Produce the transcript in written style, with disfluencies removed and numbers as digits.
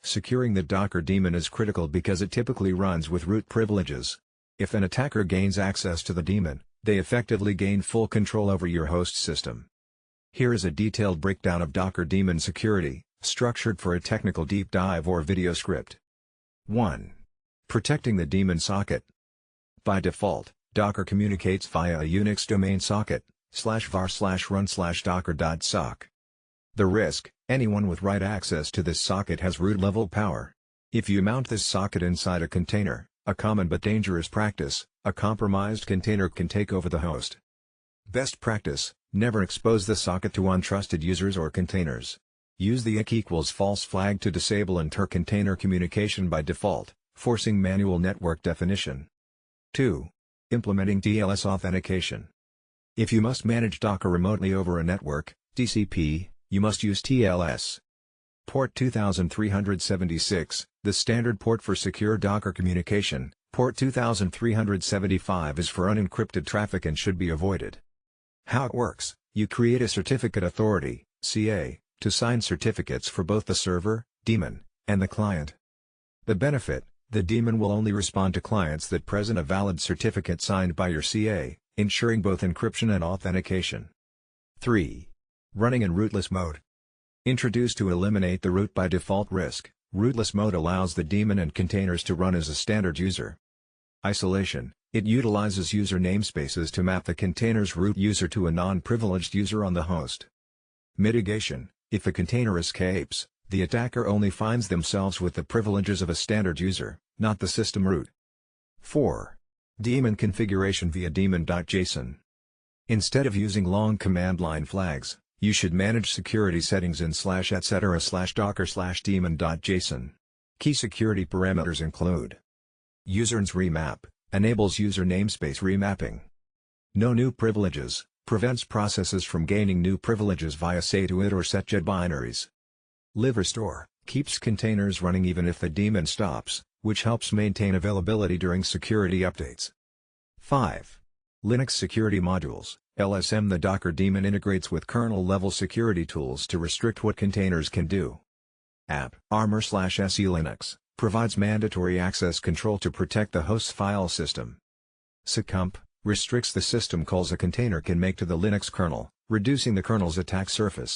Securing the Docker daemon is critical because it typically runs with root privileges. If an attacker gains access to the daemon, they effectively gain full control over your host system. Here is a detailed breakdown of Docker daemon security, structured for a technical deep dive or video script. 1. Protecting the daemon socket. By default, Docker communicates via a Unix domain socket, /var/run/docker.sock. The risk: anyone with write access to this socket has root-level power. If you mount this socket inside a container, a common but dangerous practice, a compromised container can take over the host. Best practice: never expose the socket to untrusted users or containers. Use the =false flag to disable inter-container communication by default, forcing manual network definition. 2. Implementing TLS authentication. If you must manage Docker remotely over a network, TCP, you must use TLS. Port 2376, the standard port for secure Docker communication. Port 2375 is for unencrypted traffic and should be avoided. How it works: you create a certificate authority, CA, to sign certificates for both the server, daemon, and the client. The benefit: the daemon will only respond to clients that present a valid certificate signed by your CA, ensuring both encryption and authentication. 3. Running in rootless mode. Introduced to eliminate the root by default risk, rootless mode allows the daemon and containers to run as a standard user. Isolation: it utilizes user namespaces to map the container's root user to a non-privileged user on the host. Mitigation: if a container escapes, the attacker only finds themselves with the privileges of a standard user, not the system root. 4. Daemon configuration via daemon.json. Instead of using long command line flags, you should manage security settings in /etc/docker/daemon.json. Key security parameters include: Userns remap, enables user namespace remapping. No new privileges, prevents processes from gaining new privileges via say to it or setget binaries. Live restore, keeps containers running even if the daemon stops, which helps maintain availability during security updates. 5. Linux security modules, LSM. The Docker daemon integrates with kernel-level security tools to restrict what containers can do. AppArmor/SE Linux provides mandatory access control to protect the host's file system. Seccomp restricts the system calls a container can make to the Linux kernel, reducing the kernel's attack surface.